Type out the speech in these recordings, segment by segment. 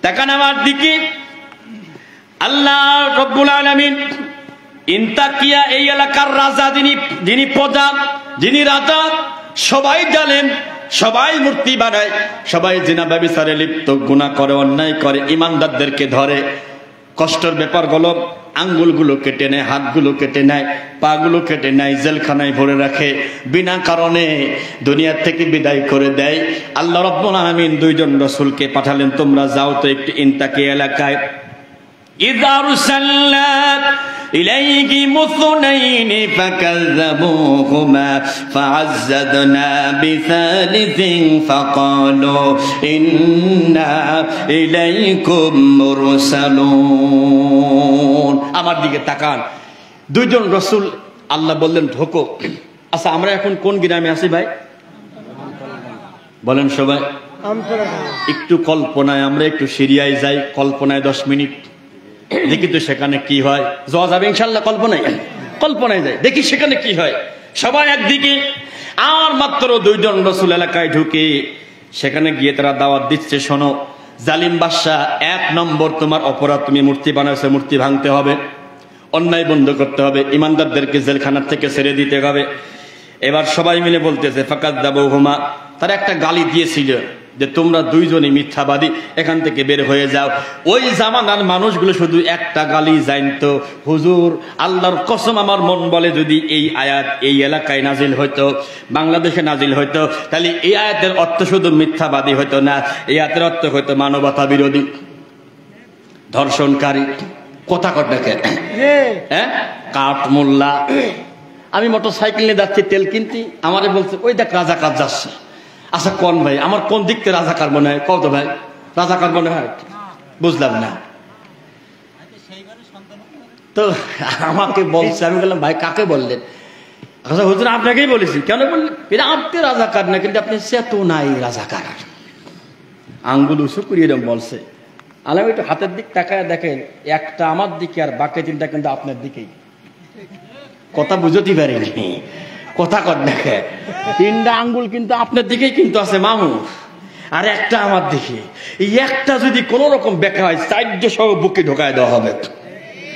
তাকান আমার দিকে। আল্লাহ রব্বুল আলামিন ইনতাকিয়া এই এলাকার রাজা, যিনি প্রজা, যিনি রাজা, সবাই জানেন, সবাই মূর্তি বানায়, সবাই জিনা ব্যভিচারে লিপ্ত, গুনাহ করে, অন্যায় করে, ইমানদারদেরকে ধরে, কষ্টের ব্যাপারগুলো, আঙ্গুলগুলো কেটে নেয়, হাতগুলো কেটে নেয়, পাগুলো কেটে নেয়, জেলখানায় ভরে রাখে, বিনা কারণে দুনিয়া থেকে বিদায় করে দেয়। আল্লাহ রাব্বুল আলামিন দুইজন রাসূলকে পাঠালেন, তোমরা যাও তো একটু ইনতাকিয়া এলাকায়। ইযা আরসালনা ইলাইহি মুসনাইন ফাকাযাবুহুমা ফাআযযাদনা বিসালিসিন ফাকালু ইন্না ইলাইকুম মুরসালুন। আমার দিকে তাকান, দুইজন রাসূল, আল্লাহ বললেন ঢোকো। আচ্ছা, আমরা এখন কোন গ্রামে আছি ভাই? বলেন সবাই। একটু কল্পনায়, আমরা একটু সিরিয়ায় যাই, কল্পনায় 10 মিনিট দেখি তো সেখানে কি হয়। যাওয়া যাবে ইনশাল্লাহ? কল্পনায় যাই, দেখি সেখানে কি হয়। সবাই একদিকে, আর মাত্র দুইজন রাসূল এলাকায় ঢুকে সেখানে গিয়ে তারা দাওয়াত দিচ্ছে, শোনো জালিম বাদশা, 1 নম্বর তোমার অপরাধ, তুমি মূর্তি বানাইছো, মূর্তি ভাঙতে হবে, অন্যায় বন্ধ করতে হবে, ইমানদারদেরকে জেলখানার থেকে ছেড়ে দিতে হবে। এবার সবাই মিলে বলতেছে ফাকাযাবুহুমা, তারা একটা গালি দিয়েছিল যে তোমরা দুইজনই মিথ্যাবাদী, এখান থেকে বের হয়ে যাও। ওই জামানার মানুষগুলো শুধু একটা গালি জানতো, হুজুর আল্লাহর কসম আমার মন বলে যদি এই আয়াত এই এলাকায় নাজিল হইতো, বাংলাদেশে নাজিল হইতো, তাহলে এই আয়াতের অর্থ শুধু মিথ্যাবাদী হইতো না, এই আয়াতের অর্থ হইতো মানবতা বিরোধী, ধর্ষণকারী, কথা কর দেখে, হ্যাঁ, কাঠ মোল্লা। আমি মোটরসাইকেল নিয়ে যাচ্ছি তেল কিনতে, আমারে বলছে ওই দেখ রাজাকার যাচ্ছে। আচ্ছা কোন ভাই, আমার কোন দিক থেকে রাজাকার মনে হয়? কত ভাই রাজাকার মনে হয়? বুঝলাম না তো। আমাকে বলছে, আমি বললাম ভাই কাকে বললেন? আচ্ছা হুজুর আপনাকেই বলেছি। কেন বললেন? এটা আপনি রাজাকার না, কিন্তু আপনি চেতো নাই রাজাকার। আঙ্গুল উঁচু করিয়ে এরকম বলছে। আলাম একটু হাতের দিক তাকায় দেখেন, একটা আমার দিকে আর বাকি 3টা কিন্তু আপনার দিকেই। কথা বুঝতে পারিনি, কথা কর দেখে, 3টা আঙ্গুল কিন্তু আপনার দিকেই কিন্তু আছে মামু, আর একটা আমার দিকে। এই একটা যদি কোন রকম বেঁকা হয়, 4 সহ বুকে ঢোকায় দেওয়া হবে।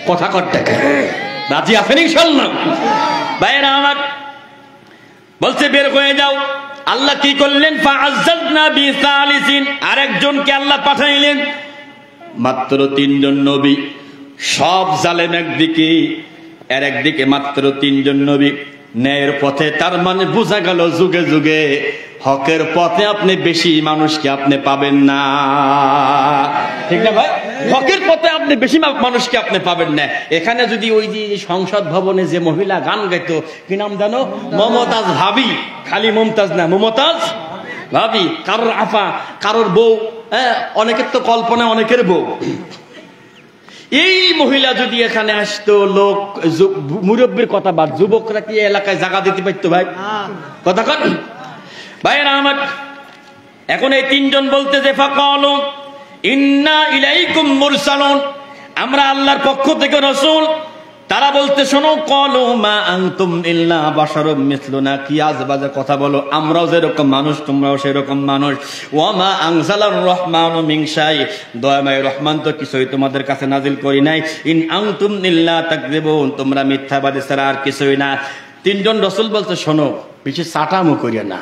কথা কর দেখে, রাজি আছেন ইনশাআল্লাহ? ভাইরা আমার বলছে বের হয়ে যাও। আল্লাহ কি করলেন? ফাআযযাদনা বিসালিসিন, আরেকজনকে আল্লাহ পাঠাইলেন। মাত্র 3 জন নবী, সব জালেম একদিকে, আর একদিকে মাত্র 3 জন নবী ন্যায়ের পথে। তার মানে বোঝা গেল যুগে যুগে হকের পথে আপনি বেশি মানুষকে আপনি পাবেন না, ঠিক না ভাই? হকের পথে আপনি বেশি মানুষকে আপনি পাবেন না। এখানে যদি ওই যে সংসদ ভবনে যে মহিলা গান গাইতো, কি নাম জানো? মমতাজ ভাবি, খালি মমতাজ না, মমতাজ ভাবি, কারোর আফা, কারোর বউ, হ্যাঁ, অনেকের তো কল্পনা, অনেকের বউ। এই মহিলা যদি এখানে আসতো, লোক মুরব্বীর কথা বাদ, যুবকরা কি এলাকায় জায়গা দিতে পারতো ভাই? কথা কন ভাইরা আমার। এখন এই 3 জন বলতে যে ফাকালু ইন্না ইলাইকুম মুরসালুন, আমরা আল্লাহর পক্ষ থেকে রাসূল। তারা বলতে শোনো, ক্বালু মা আনতুম ইল্লা বাশারুম মিসলুনা, কি আজবাজে কথা বলো, আমরাও যেরকম মানুষ তোমরাও সেরকম মানুষ। ওয়া মা আনজালার রহমানু মিন শাই, দয়াময় রহমান তো কিছুই তোমাদের কাছে নাজিল করি নাই। ইন আনতুম ইল্লা তাকযিবুন, তোমরা মিথ্যাবাদী ছাড়া আর কিছুই না। 3 জন রাসূল বলতে শোনো, বেশি চাটামো করিও না,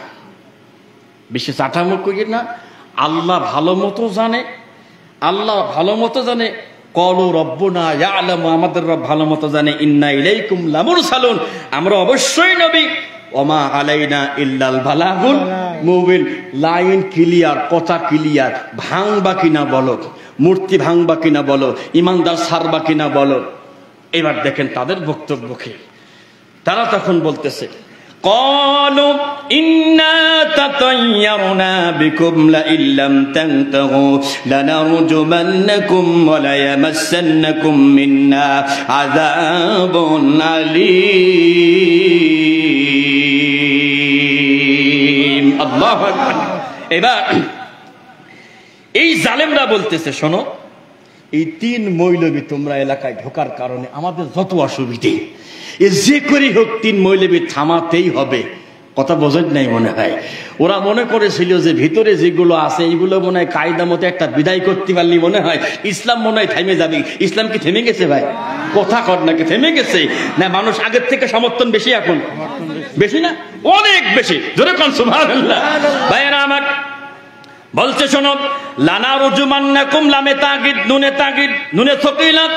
বেশি চাটামো করিও না। আল্লাহ ভালো মতো জানে, আল্লাহ ভালো মতো জানে। ক্বালু রব্বুনা ইয়ালামু, আমাদের রব ভালো মতো জানে। ইন্না ইলাইকুম লামুরসালুন, আমরা অবশ্যই নবী। ওমা আলাইনা ইল্লাল বালাগুল মুবিন, লাইন ক্লিয়ার, কথা ক্লিয়ার। ভাঙবা কিনা বলো, মূর্তি ভাঙবা কিনা বলো, ইমানদার ছাড়বা কিনা বলো। এবার দেখেন তাদের বক্তব্য কি। তারা তখন বলতেছে, ক্বালু ইন্না তাতায়্যারনা বিকুম লা ইল্লাম তানতাহু লানারজুমান্নাকুম ওয়া লা ইয়ামাসসান্নাকুম মিন্না আযাবুন আলীম। আল্লাহু আকবার। এবার এই জালেমরা বলতেছে, শোনো, এই 3 মৌলবী তোমরা এলাকায় ঢোকার কারণে আমাদের যত অসুবিধে, যে করে হোক 3 মৌলবী থামাতেই হবে। কথা বোঝেন নাই মনে হয়। ওরা মনে করেছিল যে ভিতরে যেগুলো আছে এইগুলো মনে হয় কায়দা মতো একটা বিদায় করতে পারলি মনে হয় ইসলাম মনে হয় থেমে যাবে। ইসলাম কি থেমে গেছে ভাই? কথা কর নাকি থেমে গেছে না? মানুষ আগের থেকে সমর্থন বেশি, এখন বেশি না অনেক বেশি। জোরে কোন সুবহানাল্লাহ। ভাইরা আমার বলছে শোনো, লানা রুজুমান্নাকুম লামে তাগিদ নুনে তাগিদ নুনে সকিলাত,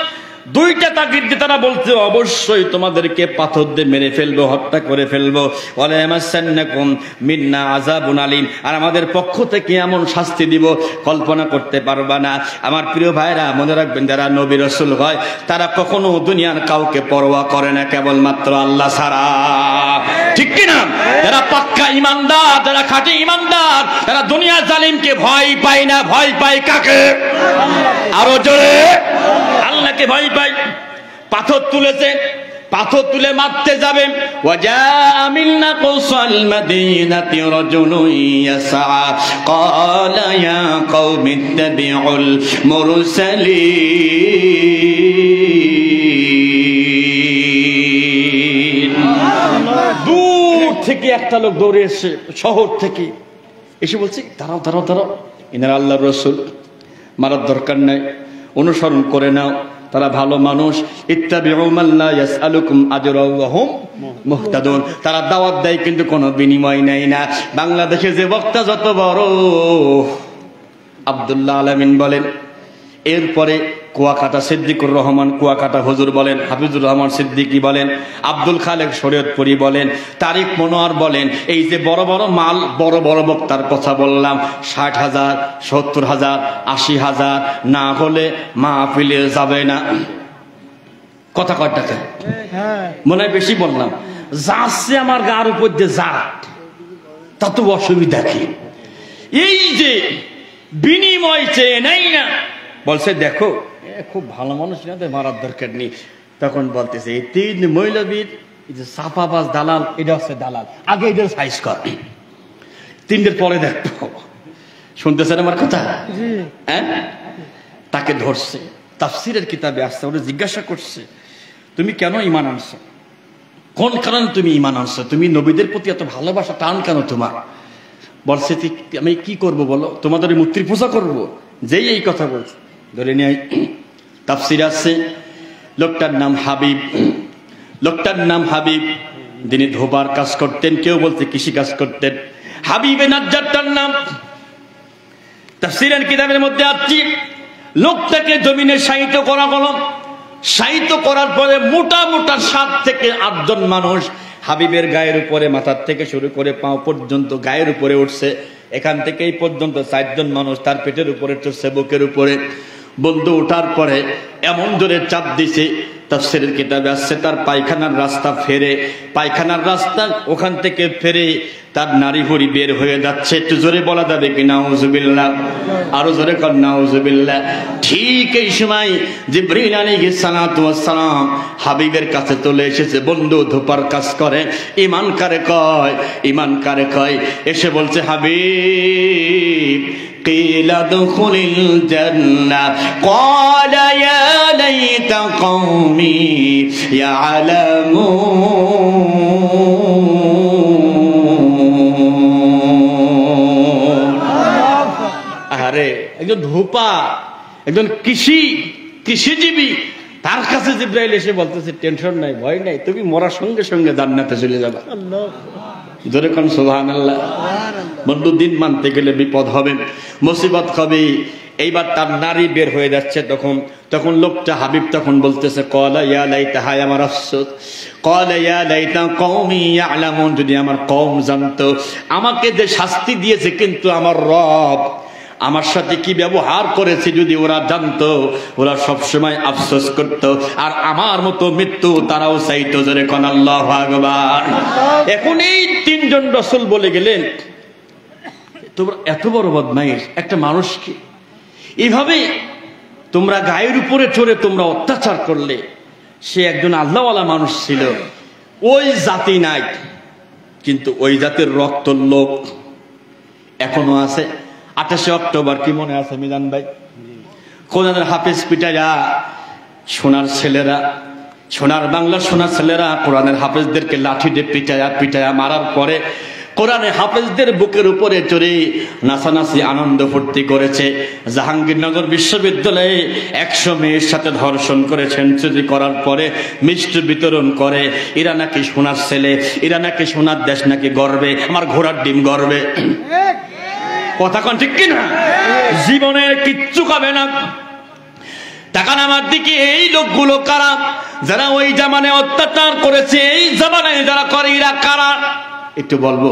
দুইটা তাগিদ দিয়ে তারা বলছে অবশ্যই তোমাদেরকে পাথর দিয়ে মেরে ফেলবো, হত্যা করে ফেলবো। ওয়ালা ইয়ামাসান্নাকুম মিন্না আযাবুন আলীম, আর আমাদের পক্ষ থেকে এমন শাস্তি দিব কল্পনা করতে পারবা না। আমার প্রিয় ভাইরা মনে রাখবেন, যারা নবী রাসূল হয় তারা কখনো দুনিয়ার কাউকে পরোয়া করে না, কেবলমাত্র আল্লাহ ছাড়া। ঠিক কি না? যারা পাক্কা ইমানদার, যারা খাঁটি ইমানদার, তারা দুনিয়ার জালিমকে ভয় পায় না। ভয় পায় কাকে? আরো জোরে, আল্লাহকে ভয় পায়। পাথর তুলেছে, পাথর তুলে মারতে যাবে। ওয়াজা মিন আকসাল মাদিনাতি রাজুলুন ইয়াসআ ক্বালা ইয়া কওমি ইত্তাবিউল মুরসালিন। দূর থেকে একটা লোক দৌড়ে এসে, শহর থেকে এসে বলছে, দাঁড়াও দাঁড়াও দাঁড়াও, ইনারা আল্লাহর রাসূল, মারার দরকার নাই, অনুসরণ করে নাও, তারা ভালো মানুষ। ইত্তাবিউ মান লা ইয়াসআলুকুম আজরা ওয়া হুম মুহতাদুন, তারা দাওয়াত দেয় কিন্তু কোনো বিনিময় নেয় না। বাংলাদেশে যে বক্তা যত বড়, আব্দুল্লাহ আলামিন বলেন, এরপরে কুয়াকাটা সিদ্দিকুর রহমান কুয়াকাটা হুজুর বলেন, হাফিজুর রহমান সিদ্দিকী বলেন, আব্দুল খালেক শরীয়তপুরী বলেন, তারিক মনোয়ার বলেন, এই যে বড় বড় মাল, বড় বড় বক্তার কথা বললাম, 60,000 70,000 80,000 না হলে মাহফিলে যাবে না। কথা কয় টাকা? মনে হয় বেশি বললাম। যাচ্ছে আমার গার উপর দিয়ে যা, তা তো অসুবিধা কি? এই যে বিনিময় চেয়ে নেই না, বলছে দেখো খুব ভালো মানুষ না, মারার দরকার নেই। তখন বলতেছে এই 3 মৌলবীর যে সাফাবাজ দালাল, এটা হচ্ছে দালাল, আগে এটার সাইজ কর, 3 পরে দেখবো। শুনতেছেন আমার কথা? হ্যাঁ, তাকে ধরছে, তাফসিরের কিতাবে আসছে, ওরা জিজ্ঞাসা করছে তুমি কেন ঈমান আনছো, কোন কারণে তুমি ঈমান আনছো, তুমি নবীদের প্রতি এত ভালোবাসা টান কেন তোমার? বলছে আমি কি করব বলো, তোমাদের মূর্তির পূজা করব? যেই এই কথা বলছে, ধরে নিয়ে তাফসির আছে, লোকটার নাম হাবিব, লোকটার নাম হাবিব, তিনি ধোবার কাজ করতেন, কেউ বলতে কৃষি কাজ করতেন। হাবিবে নাজ্জারটার নাম তাফসিরের কিতাবের মধ্যে আছে। লোকটাকে জমিনে শায়িত করা হলো, শায়িত করার পরে মোটা মোটা 7 থেকে 8 জন মানুষ হাবিবের গায়ের উপরে, মাথার থেকে শুরু করে পাও পর্যন্ত গায়ের উপরে উঠছে। এখান থেকে এই পর্যন্ত 4 জন মানুষ তার পেটের উপরে চড়ছে, বুকের উপরে। বন্ধু ওঠার পরে এমন জোরে চাপ দিছে, তাফসীরের কিতাবে আসছে তার পায়খানার রাস্তা ফেরে, পায়খানার রাস্তা ওখান থেকে ফেরে তার নারী ভুঁড়ি বের হয়ে যাচ্ছে। একটু জোরে বলা যাবে কি নাউজুবিল্লাহ? আরো জোরে কর নাউজুবিল্লাহ। ঠিক এই সময় জিবরিল আলাইহিস সালাতু ওয়াস সালাম হাবিবের কাছে চলে এসেছে। বন্ধু ধোপার কাজ করে, ঈমান কারে কয়, ঈমান কারে কয়, এসে বলছে হাবিব কিলা দুখুলিল জান্নাহ ক্বালা ইয়া লাইতা কওমি ইয়ালামুন। আরে একজন ধোপা, একজন কৃষিজীবী, তার কাছে জিবরাইল এসে বলতেছে টেনশন নাই, ভয় নাই, তুমি মরার সঙ্গে সঙ্গে জান্নাতে চলে যাবে। জোরে কোন সুবহানাল্লাহ। বন্ধু দিন মানতে গেলে বিপদ হবে, মুসিবত হবে। এইবার তার নারী বের হয়ে যাচ্ছে, তখন লোকটা হাবিব তখন বলতেছে ক্বালা ইয়া লাইতা, হায় আমার আফসোস, ক্বালা ইয়া লাইতা কওমি ইয়ালামুন, যদি আমার কওম জানতো আমাকে যে শাস্তি দিয়েছে, কিন্তু আমার রব আমার সাথে কি ব্যবহার করেছে যদি ওরা জানতো, ওরা সবসময় আফসোস করত, আর আমার মতো মৃত্যু তারাও চাইতো। জোরে কোন আল্লাহু আকবার। এখন এই 3 জন রাসূল বলে গেলেন তোমরা এত বড় বদমাইশ একটা মানুষকে এইভাবে তোমরা গায়ের উপরে চড়ে তোমরা অত্যাচার করলে। সে একজন আল্লাহওয়ালা মানুষ ছিল, ওই জাতি নাই, কিন্তু ওই জাতির রক্ত লোক এখনো আছে। 28 অক্টোবর কি মনে আছে মিজান ভাই? কোরআনের হাফেজ পিটাইয়া, সোনার ছেলেরা, সোনার বাংলা সোনার ছেলেরা কোরআনের হাফেজদেরকে লাঠি দিয়ে পিটায়া মারার পরে কোরআনে হাফেজদের বুকের উপরে চড়ে নাচানাচি আনন্দ ফুর্তি করেছে। জাহাঙ্গীরনগর বিশ্ববিদ্যালয়ে 100 মেয়ের সাথে ধর্ষণ করেছেন, চুরি করার পরে মিষ্টি বিতরণ করে। এরা নাকি সোনার ছেলে, এরা নাকি সোনার দেশ, নাকি গর্বে, আমার ঘোড়ার ডিম গর্বে। কথা কোন ঠিক কিনা? জীবনে কিচ্ছু খাবে না। টাকা নামার দিকে এই লোকগুলো কারা? যারা ওই জামানায় অত্যাচার করেছে, এই জামানায় যারা করে এরা কারা? একটু বলবো,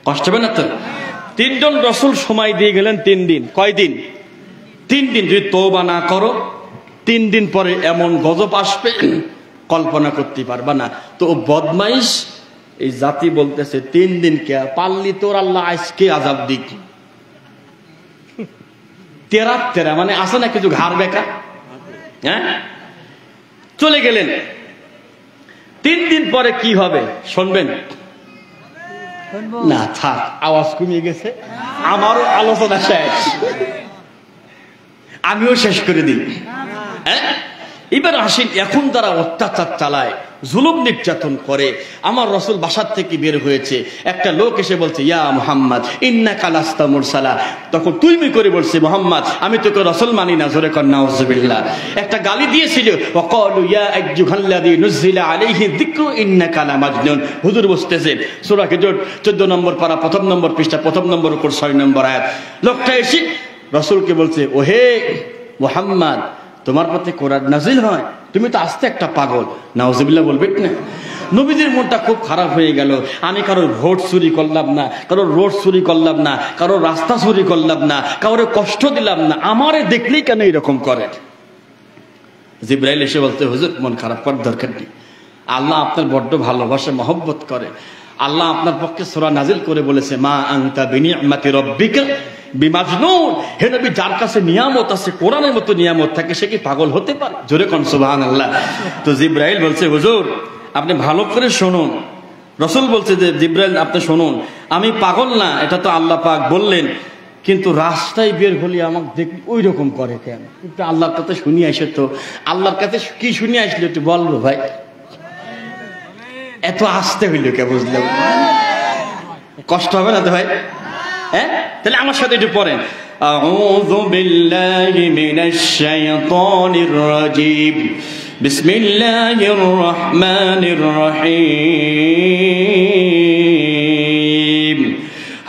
কষ্ট হবে না তো? 3 জন রাসূল সময় দিয়ে গেলেন 3 দিন। কয়দিন? 3 দিন। যদি তওবা না করো 3 দিন পরে এমন গজব আসবে কল্পনা করতে পারবা না। তো বদমাইশ এই জাতি বলতেছে 3 দিন কে পারলি তোর আল্লাহ আজকে আযাব দিক। তেরা মানে আছে না কিছু ঘাড় বেকা। হ্যাঁ, চলে গেলেন। 3 দিন পরে কি হবে শুনবেন না? থাক, আওয়াজ কমিয়ে গেছে, আমারও আলোচনা শেষ, আমিও শেষ করে দিই। হ্যাঁ, এবার আসেন, এখন তারা অত্যাচার চালায়, জুলুম নির্যাতন করে। আমার রাসূল বাসার থেকে বের হয়েছে, একটা লোক এসে বলছে, ইয়া মুহাম্মদ ইন্নাকা লাস্তা মুরসালা। তখন তুই করে বলছে, মুহাম্মদ আমি তোকে রাসূল মানি না। জোরে কর নাউযুবিল্লাহ। একটা গালি দিয়েছিল, ওয়াকালু ইয়া আইয়ুহাল্লাযী নুজিলা আলাইহি যিকরু ইন্নাকা লামাজনুন। হুজুর বলতেছে সূরা হিজর 14 নম্বর পারা 1 নম্বর পৃষ্ঠা 1 নম্বর উপর 6 নম্বর আয়াত। লোকটা এসে রাসূলকে বলছে, ওহে মুহাম্মদ তোমার প্রতি কোরআন নাজিল হয়, তুমি তো আস্তে একটা পাগল। নাউজুবিল্লাহ বলবে না? নবীদের মনটা খুব খারাপ হয়ে গেল। আমি কারোর ভোট চুরি করলাম না, কারোর রোড চুরি করলাম না, কারোর রাস্তা চুরি করলাম না, কারোর কষ্ট দিলাম না, আমারে দেখলেই কেন এরকম করে? জিবরাইল এসে বলতে, হুজুর মন খারাপ করার দরকার নেই, আল্লাহ আপনার বড্ড ভালোবাসে, মহব্বত করে। আল্লাহ আপনার পক্ষে সূরা নাজিল করে বলেছে, মা আনতা বিনিআমাতি রাব্বিকা বিমাজনুন। হে নবী, যার কাছে নিয়ামত আছে, কোরআনের মতো নিয়ামত থাকে, সে কি পাগল হতে পারে? জোরে কোন সুবহানাল্লাহ। তো জিবরাইল বলছে, হুজুর আপনি ভালো করে শুনুন। রাসূল বলছে যে জিবরাইল আপনি শুনুন, আমি পাগল না, এটা তো আল্লাহ পাক বললেন, কিন্তু রাস্তায় বের হলে আমাকে দেখি ওই রকম করে কেন? একটু আল্লাহর কাছে শুনিয়ে আসে তো। আল্লাহর কাছে কি শুনিয়ে আসলে একটু বলবো ভাই? এত আসতে হইল কে? বুঝলাম, কষ্ট হবে না তো ভাই? হ্যাঁ, তাহলে আমার সাথে একটু পড়েন, আউযু বিল্লাহি মিনাশ শাইতানির রাজীম, বিসমিল্লাহির রহমানির রহিম,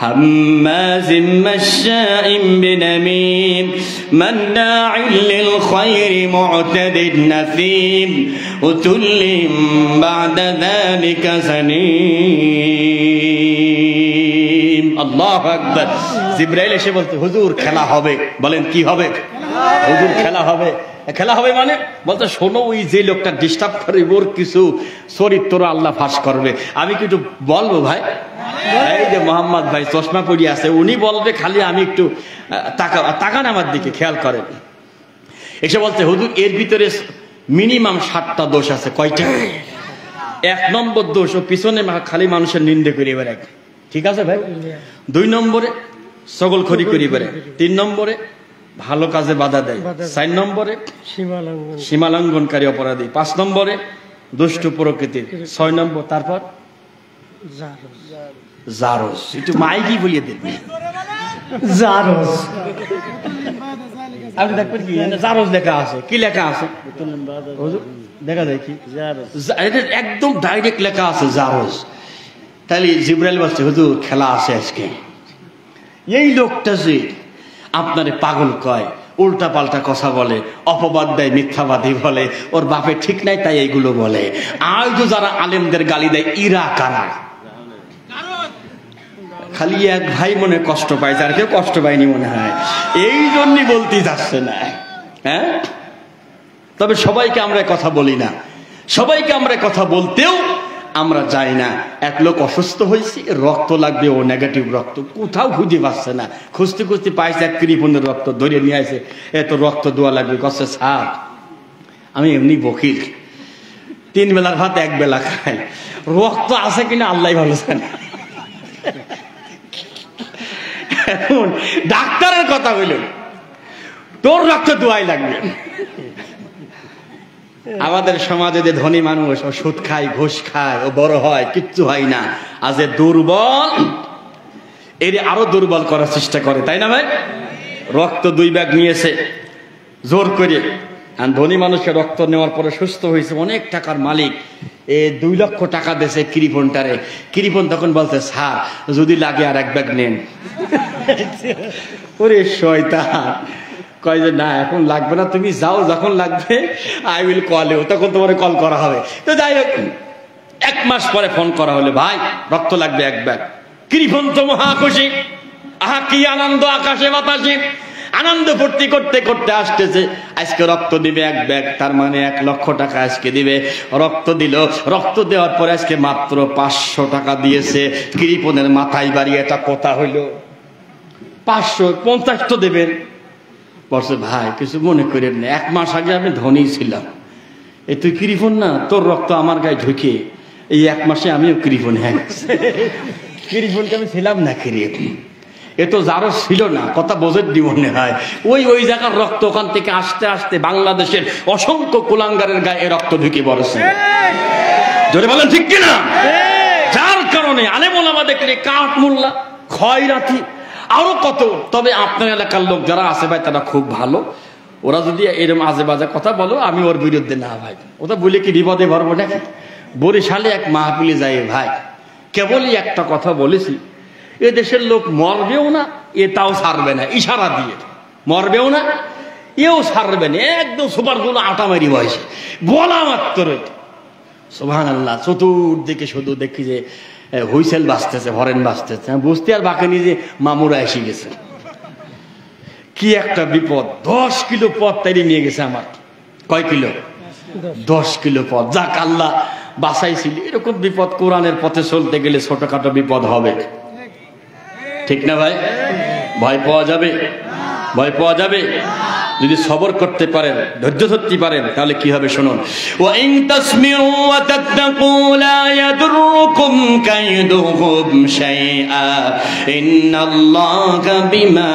হাম্মাজিম মাশশাইম বিনামিম, মান্না'ইল লিল খায়রি মু'তাদিন নাসিম, উতুল্লিম বা'দা যালিকা যানিম। আল্লাহু আকবার। জিবরাইল এসে বলতে, হুজুর খেলা হবে। বলেন কি হবে? হুজুর খেলা হবে। খেলা হবে মানে বলতে, শোনো, ওই যে লোকটা ডিস্টার্ব করে ওর কিছু চরিত্র আল্লাহ ফাঁস করবে। আমি কি একটু বলবো ভাই? এই যে মোহাম্মদ ভাই চশমা পরিয়ে আছে, উনি বলবে, খালি আমি একটু তাকান আমার দিকে, খেয়াল করেন। এসে বলতে, হুজুর এর ভিতরে মিনিমাম 7টা দোষ আছে। কয়টা? 1 নম্বর দোষ, ও পিছনে খালি মানুষের নিন্দে করে বেড়ায়। ঠিক আছে ভাই? 2 নম্বরে সকলখড়ি করে বেড়ায়। 3 নম্বরে ভালো কাজে বাধা দেয়। 4 নম্বরে সীমালঙ্ঘনকারী অপরাধী। 5 নম্বরে দুষ্টু প্রকৃতির। 6 নম্বর তারপর জারজ। একটু মাইকি বলিয়ে দিন, জারজ। আপনি দেখবেন কি জারজ লেখা আছে? কি লেখা আছে দেখা যায় কি? একদম ডাইরেক্ট লেখা আছে জারজ। তাহলে জিবরাইল বলছে, হুজুর খেলা আছে আজকে। এই লোকটা যে আপনারে পাগল কয়, উল্টা পাল্টা কথা বলে, অপবাদ দেয়, মিথ্যাবাদী বলে, ওর বাপে ঠিক নাই তাই এইগুলো বলে। আজও যারা আলেমদের গালি দেয়, ইরা কারা? খালি এক ভাই মনে কষ্ট পাইছে, আর কেউ কষ্ট পায়নি মনে হয়, এই জন্যই বলতে যাচ্ছে না। হ্যাঁ, তবে সবাইকে আমরা কথা বলি না, সবাইকে আমরা কথা বলতেও আমরা যাই না। এক লোক অসুস্থ হয়েছে, রক্ত লাগবে, ও নেগেটিভ রক্ত, কোথাও খুঁজে পাচ্ছে না, খুঁজতে খুঁজতে পাইছে 1 কৃপণের রক্ত, ধরে নিয়ে আসে, এত রক্ত দেওয়া লাগবে। কষ্ট স্যার, আমি এমনি বকিল, 3 বেলার ভাত 1 বেলা খাই, রক্ত আছে কিনা আল্লাহ ভালো জানে। এখন ডাক্তারের কথা হইল, তোর রক্ত দোয়াই লাগবে। আমাদের সমাজে যে ধনী মানুষ ও সুদ খায়, ঘুষ খায়, ও বড় হয়, কিচ্ছু হয় না, আজ দুর্বল, এর আরো দুর্বল করার চেষ্টা করে, তাই না ভাই? রক্ত 2 ব্যাগ নিয়েছে জোর করে, আর ধনী মানুষের রক্ত নেওয়ার পরে সুস্থ হয়েছে, অনেক টাকার মালিক, 2 লক্ষ টাকা দিয়েছে কৃপণটারে। কৃপণ তখন বলছে, স্যার যদি লাগে আর 1 ব্যাগ নেন। ওরে শয়তান, কয় যে না এখন লাগবে না, তুমি যাও, যখন লাগবে আই উইল কল ইউ, তখন তোমার কল করা হবে। তো যাই হোক, 1 মাস পরে ফোন করা হলো, ভাই রক্ত লাগবে 1 ব্যাগ। কৃপণ তো মহা খুশি, আহা কি আনন্দ, আকাশে বাতাসে আনন্দ ফুর্তি করতে করতে আসতেছে, আজকে রক্ত দিবে 1 ব্যাগ, তার মানে 1 লক্ষ টাকা আজকে দিবে। রক্ত দিল, রক্ত দেওয়ার পরে আজকে মাত্র 500 টাকা দিয়েছে। কৃপণের মাথায় বাড়ি, এটা কথা হইল, 550 তো দেবেন। বলছে, ভাই কিছু মনে করেন না, 1 মাস আগে আমি ধনী ছিলাম, এই তুই কৃপণ না, তোর রক্ত আমার গায়ে ঢুকে এই 1 মাসে আমিও কৃপণ হয়ে গেছি। কৃপণকে আমি ছিলাম না, এ তো যারও ছিল না, কথা বোঝের মনে হয়। ওই জায়গার রক্ত ওখান থেকে আস্তে আস্তে বাংলাদেশের অসংখ্য কুলাঙ্গারের গায়ে রক্ত ঢুকে পড়েছে। জোরে বলেন ঠিক কিনা? যার কারণে আলেম ওলামা দেখলে কাঠ মোল্লা, খয়রাতি, আরো কত। তবে আপনার এলাকার লোক যারা আছে ভাই, তারা খুব ভালো। ওরা যদি এরকম আজে বাজে কথা বলো, আমি ওর বিরুদ্ধে না ভাই, ওটা বলে কি বিপদে ভরবো নাকি? বরিশালে এক মাহফিলে যাই ভাই, কেবলই একটা কথা বলেছি, এ দেশের লোক মরবেও না, এটাও ছাড়বে না, ইশারা দিয়ে মরবেও না, এও ছাড়বে না, একদম সুপারগুলো আটামারি বয়সে বলা মাত্রই সুবহানাল্লাহ। চতুর্দিকে শুধু দেখি যে হুইসেল বাজতেছে, হরেন বাজতেছে, বুঝতে আর বাকি নিজে মামুরা এসে গেছে। কি একটা বিপদ, 10 কিলো পথ তাইলে নিয়ে গেছে আমার। কয় কিলো? 10 কিলো পথ। যাক আল্লাহ বাঁচাইছিল। এরকম বিপদ কোরআনের পথে চলতে গেলে ছোটখাটো বিপদ হবে, ঠিক না ভাই? ভয় পাওয়া যাবে? ভয় পাওয়া যাবে? যদি সবর করতে পারেন, ধৈর্য ধরতে পারেন, তাহলে কি হবে শুনুন। ওয়া ইন তাসমিউ ওয়া তাত্তাকু লা ইয়াদুরুকুম কাইদুহুম শাইআ ইন্নাল্লাহা বিমা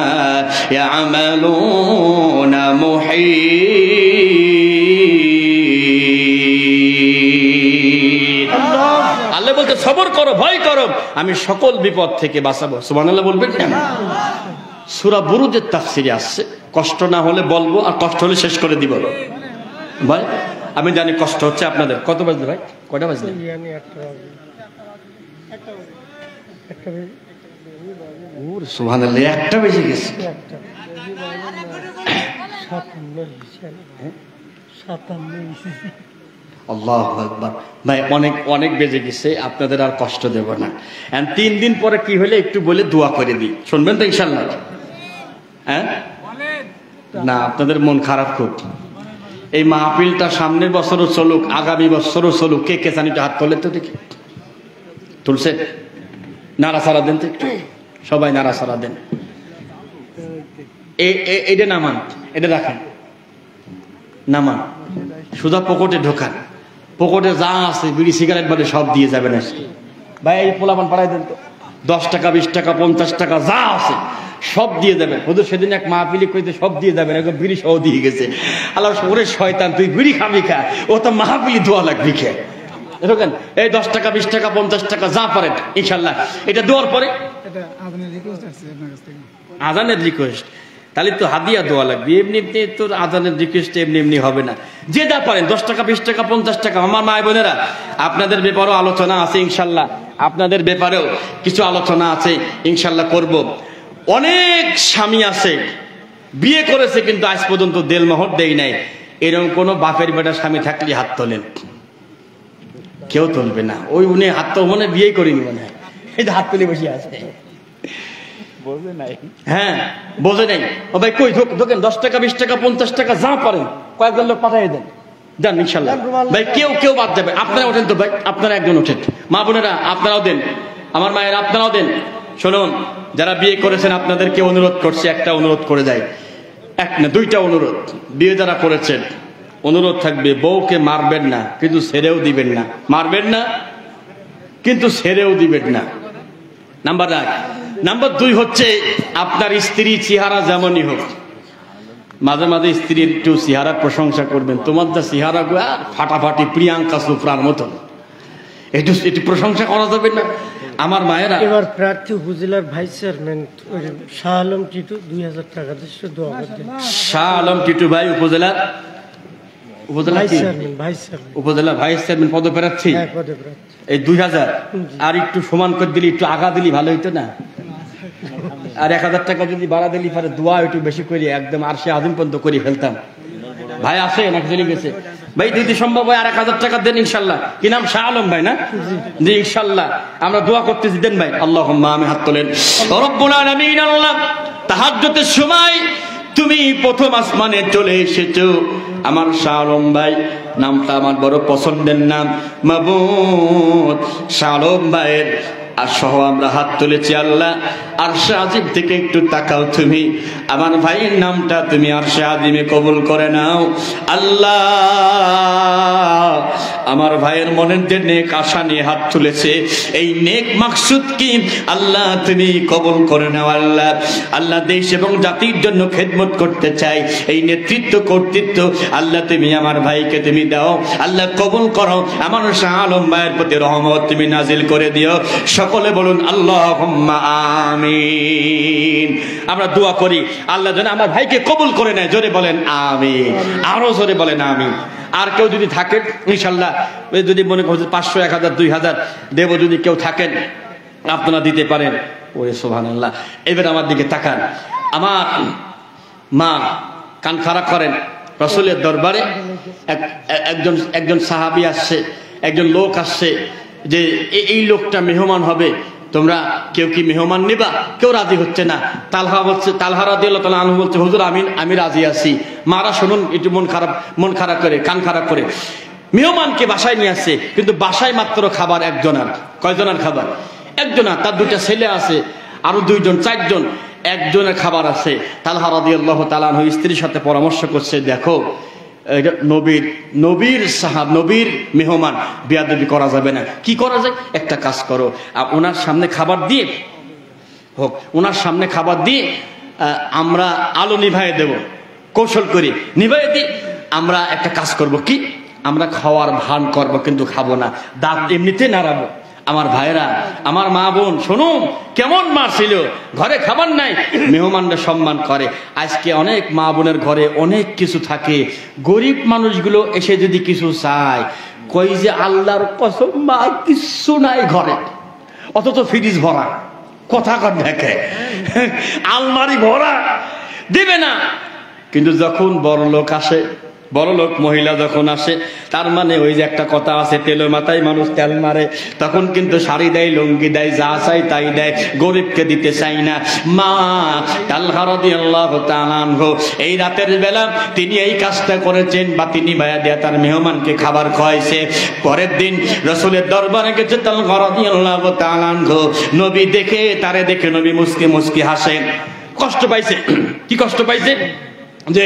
ইয়ামালুনা মুহিত। আল্লাহ বলতে সবর করো, ভয় করো, আমি সকল বিপদ থেকে বাঁচাবো। সুবহানাল্লাহ বলবেন না? সূরা বুরুজের তাফসিরে আসছে, কষ্ট না হলে বলবো, আর কষ্ট হলে শেষ করে দিব ভাই। আমি জানি কষ্ট হচ্ছে আপনাদের। কত বাজলে ভাই? কয়টা বাজলে? সুবহানাল্লাহ, 1টা বেজে গেছে। আল্লাহু আকবার। ভাই অনেক অনেক বেজে গেছে, আপনাদের আর কষ্ট দেব না। 3 দিন পরে কি হলে একটু বলে দোয়া করে দিই, শুনবেন তো ইনশাআল্লাহ? হ্যাঁ না, আপনাদের মন খারাপ খুব। এই মাহফিলটা সামনের বছরও চলুক, আগামী বছরও চলুক। কে কে জানি হাত তোলে তো দেখি। তুলছে? নাড়াচাড়া দেন তো একটু, সবাই নাড়াচাড়া দেন। এটা নামান, এটা রাখেন, নামান, সুদা পকেটে ঢোকান। পকেটে যা আছে বিড়ি সিগারেট বাদে সব দিয়ে যাবেন আজকে। ভাই এই পোলাপান পাঠাই দেন তো, 10 টাকা 20 টাকা 50 টাকা যা আছে সব দিয়ে যাবেন। হুজুর সেদিন এক মাহফিলে কইতে সব দিয়ে যাবেন, একদম বিড়ি সহ দিয়ে গেছে। আল্লাহ ওরে শয়তান, তুই বিড়ি খাবি খা, ও তো মাহফিলি দোয়া লাগবি খে। দেখেন এই 10 টাকা 20 টাকা 50 টাকা যা পারেন ইনশাল্লাহ এটা দেওয়ার পরে আজানের রিকোয়েস্ট, তাহলে তো হাদিয়া দোয়া লাগবে। এমনি এমনি তোর আজানের রিকোয়েস্ট এমনি এমনি হবে না। যে যা পারেন 10 টাকা 20 টাকা 50 টাকা। আমার মা বোনেরা, আপনাদের ব্যাপারেও আলোচনা আছে ইনশাল্লাহ, আপনাদের ব্যাপারেও কিছু আলোচনা আছে ইনশাল্লাহ করব। অনেক স্বামী আছে বিয়ে করেছে কিন্তু আজ পর্যন্ত দেলমোহর দেই নাই, এরকম কোন বাপের বেটা স্বামী থাকলে হাত তোলেন। কেউ তুলবে না। ওই উনি হাত তো মনে বিয়ে করিনি মনে হয়, এই হাত তুলে বসে আছে, বোঝে নাই। হ্যাঁ বোঝে নাই। ও ভাই কই ঢোকেন, 10 টাকা 20 টাকা 50 টাকা যা পারেন কয়েকজন লোক পাঠিয়ে দেন, দেন ইনশাল্লাহ। ভাই কেউ বাদ যাবে। আপনারা ওঠেন তো ভাই, আপনারা একজন ওঠেন। মা বোনেরা আপনারাও দেন, আমার মায়ের আপনারাও দেন। শুনুন, যারা বিয়ে করেছেন আপনাদেরকে অনুরোধ করছি, একটা অনুরোধ করে যায়, এক না 2টা অনুরোধ। বিয়ে যারা করেছেন অনুরোধ থাকবে, বউকে মারবেন না কিন্তু ছেড়েও দিবেন না, মারবেন না কিন্তু ছেড়েও দিবেন না, নাম্বার 1। নাম্বার 2 হচ্ছে আপনার স্ত্রী চেহারা যেমনই হোক, মাঝে মাঝে স্ত্রীর একটু চেহারার প্রশংসা করবেন। তোমার যা চেহারা গো ফাটাফাটি প্রিয়াঙ্কা চোপড়ার মতন, একটু প্রশংসা করা যাবে না? আমার মায়েরা এবার প্রার্থী উপজেলার ভাইস চেয়ারম্যান শাহ আলম টিটু 2000 টাকা দিচ্ছে, দোয়া করবেন। শাহ আলম টিটু ভাই উপজেলা ভাইস চেয়ারম্যান পদপ্রার্থী, এই 2000 আর একটু সমান করে দিলি, একটু আগা দিলি ভালো হইতো না? আর 1000 টাকা যদি বাড়া দিলি পরে দোয়া একটু বেশি করি, একদম আর সে আদিম পর্যন্ত করে ফেলতাম। ভাই আসে নাকি চলে গেছে? ভাই যদি সম্ভব হয় আর 1000 টাকা দেন ইনশাল্লাহ। কি নাম? শাহ আলম ভাই না? জি ইনশাল্লাহ আমরা দোয়া করতেছি, দেন ভাই। আল্লাহুম্মা আমিন। হাত তোলেন। রব্বুল আলামিন, আল্লাহ তাহাজ্জুদের সময় তুমি প্রথম আসমানে চলে এসেছো। আমার শাহ আলম ভাই নামটা আমার বড় পছন্দের নাম। মাবুদ শাহ আলম ভাইয়ের আর সহ আমরা হাত তুলেছি। আল্লাহ আরশে আজিম থেকে একটু তাকাও, তুমি আমার ভাইয়ের নামটা তুমি আরশে আজিমে কবুল করে নাও। আল্লাহ আমার ভাইয়ের মনের যে নেক আশা নিয়ে হাত তুলেছে, এই নেক মাকসুদ কি আল্লাহ তুমি কবুল করে নাও। আল্লাহ আল্লাহ দেশ এবং জাতির জন্য খেদমত করতে চাই, এই নেতৃত্ব কর্তৃত্ব আল্লাহ তুমি আমার ভাইকে তুমি দাও। আল্লাহ কবুল করো। আমার শাহ আলম ভাইয়ের প্রতি রহমত তুমি নাজিল করে দিও। সকলে বলুন আল্লাহুম্মা আমিন। আমরা দোয়া করি আল্লাহ যেন আমার ভাইকে কবুল করে নেয়। জোরে বলেন আমিন, আরো জোরে বলেন আমিন। আর কেউ যদি থাকেন ইনশাল্লাহ, যদি মনে করেন 500, 1000, 2000 দেব, যদি কেউ থাকেন আপনারা দিতে পারেন। ওরে সুবহানাল্লাহ। এবার আমার দিকে তাকান। আমার মা কান খাড়া করেন। রাসূলের দরবারে একজন সাহাবী আসছে, একজন লোক আসছে যে এই লোকটা মেহমান হবে, তোমরা কেউ কি মেহমান নিবা? কেউ রাজি হচ্ছে না। তালহা রাদিয়াল্লাহু তাআলা আনহু বলছে, হুজুর আমি রাজি আছি। মারা শুনুন, একটু মন খারাপ করে, কান খারাপ করে মেহমানকে বাসায় নিয়ে আসছে, কিন্তু বাসায় মাত্র খাবার একজনের। কয়জনের খাবার? একজনের। তার 2টা ছেলে আছে, আরো 2 জন, 4 জন, একজনের খাবার আছে। তালহা রাদিয়াল্লাহু তাআলা আনহু স্ত্রীর সাথে পরামর্শ করছে, দেখো নবীর মেহমান, বেয়াদবি করা যাবে না। কি করা যায়? একটা কাজ করো, ওনার সামনে খাবার দিয়ে হোক, ওনার সামনে খাবার দিয়ে আমরা আলো নিভাইয়ে দেব, কৌশল করি নিভাইয়ে দিই। আমরা একটা কাজ করব, কি? আমরা খাওয়ার ভান করব, কিন্তু খাবো না, দাঁত এমনিতে নাড়াবো। আমার ভাইরা, আমার মা বোন শুনুন, কেমন মা ছিল, ঘরে খাবার নাই, মেহমানরা সম্মান করে। আজকে অনেক মা বোনের ঘরে অনেক কিছু থাকে, গরিব মানুষগুলো এসে যদি কিছু চায়, কই যে আল্লাহর কসম মা কিছু নাই ঘরে, অথচ ফ্রিজ ভরা, কথা কর দেখে, আলমারি ভরা, দিবে না। কিন্তু যখন বড় লোক আসে, বড় লোক মহিলা যখন আসে, তার মানে ওই যে একটা কথা আছে, তেলের মাথায় মানুষ তেল মারে, তখন কিন্তু শাড়ি দেয়, লুঙ্গি দেয়, যা চাই তাই দেয়, গরিবকে দিতে চাই না। মা তালহা রাদিয়াল্লাহু তাআলা আনহু এই রাতের বেলা তিনি এই কাজটা করেছেন, বা তিনি ভাইয়া দিয়া তার মেহমানকে খাবার খাওয়াইছে। পরের দিন রাসূলের দরবারে গেছে তালহা রাদিয়াল্লাহু তাআলা আনহু। নবী দেখে, তারে দেখে নবী মুস্কি মুস্কি হাসেন। কষ্ট পাইছে। কি কষ্ট পাইছে? যে